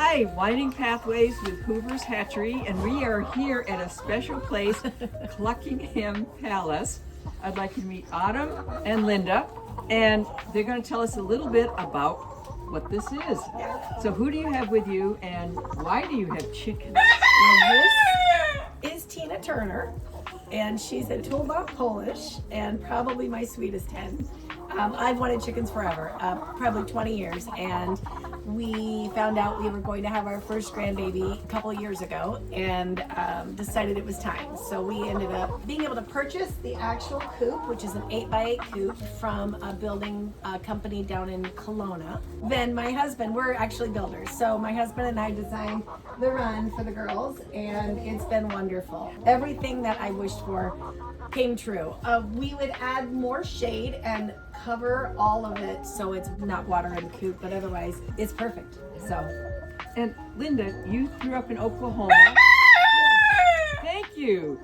Hi, Winding Pathways with Hoover's Hatchery, and we are here at a special place, Cluckingham Palace. I'd like you to meet Autumn and Linda, and they're going to tell us a little bit about what this is. So who do you have with you, and why do you have chickens? Well, this is Tina Turner, and she's a Tulba Polish, and probably my sweetest hen. I've wanted chickens forever, probably 20 years, and we found out we were going to have our first grandbaby a couple of years ago, and decided it was time. So we ended up being able to purchase the actual coop, which is an 8x8 coop from a building company down in Kelowna. Then my husband, we're actually builders, so my husband and I designed the run for the girls, and it's been wonderful. Everything that I wished for came true. We would add more shade and cover all of it so it's not water in the coop, but otherwise it's perfect. So, And Linda, you grew up in Oklahoma. Thank you.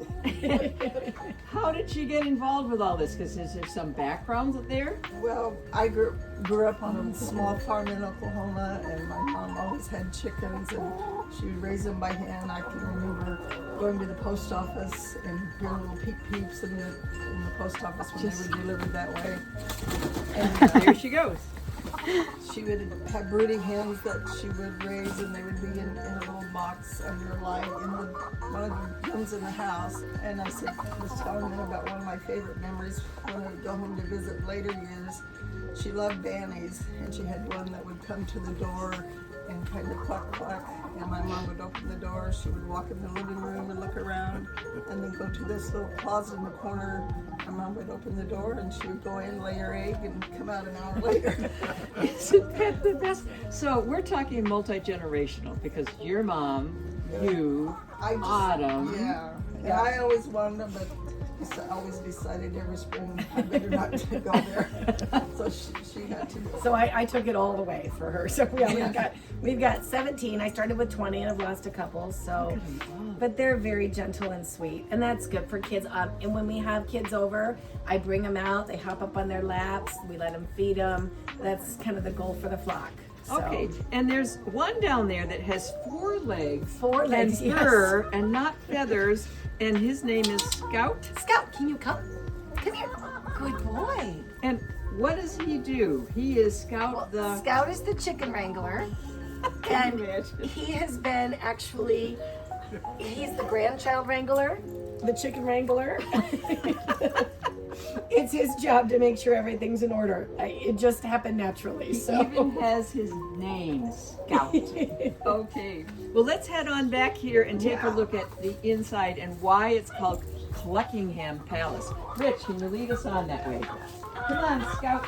How did she get involved with all this? Because is there some background there? Well, I grew up on a small farm in Oklahoma, and my mom always had chickens, and she would raise them by hand. I can remember going to the post office and hearing little peep peeps in the post office when they were delivered that way. And There she goes. she would have brooding hens that she would raise, and they would be in a little box under light in one of the rooms in the house. And I was telling them about one of my favorite memories when I would go home to visit later years. She loved bannies, and she had one that would come to the door and kind of cluck cluck, and my mom would open the door. She would walk in the living room and look around, and then go to this little closet in the corner. My mom would open the door, and she would go in, lay her egg, and come out an hour later. Isn't that the best? So we're talking multi-generational because your mom, you, Autumn. Yeah, and I always wanted them, but I always decided every spring I better not to go there. So she had to. So I took it all the way for her. So yeah, we've got 17. I started with 20 and I've lost a couple. So, but they're very gentle and sweet, and that's good for kids. And when we have kids over, I bring them out. They hop up on their laps. We let them feed them. That's kind of the goal for the flock. So. Okay, and there's one down there that has 4 legs. 4 legs, and fur, and not feathers, and his name is Scout. Scout, can you come? Come here. Good boy. And what does he do? He is Scout the... Scout is the chicken wrangler. And he has been actually, he's the grandchild wrangler, the chicken wrangler. It's his job to make sure everything's in order. It just happened naturally. He so even has his name, Scout. Okay, well let's head on back here and take a look at the inside and why it's called Cluckingham Palace. Rich, can you lead us on that way? Come on, Scout.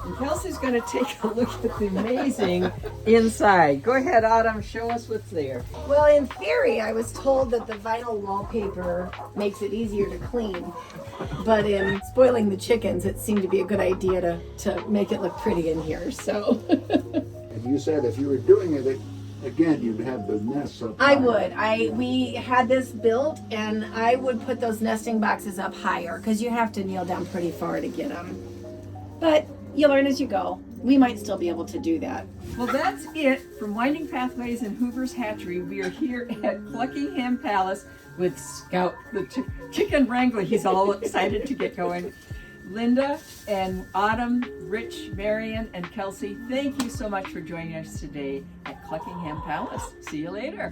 And Kelsey's going to take a look at the amazing inside. Go ahead, Autumn, show us what's there. Well, in theory, I was told that the vinyl wallpaper makes it easier to clean. But in spoiling the chickens, it seemed to be a good idea to make it look pretty in here. So And you said if you were doing it again, you'd have the nests up I higher. would. We had this built, and I would put those nesting boxes up higher because you have to kneel down pretty far to get them. But you learn as you go. We might still be able to do that. Well, that's it from Winding Pathways and Hoover's Hatchery. We are here at Cluckingham Palace with Scout, the chicken wrangler. He's all excited to get going. Linda and Autumn, Rich, Marion, and Kelsey, thank you so much for joining us today at Cluckingham Palace. See you later.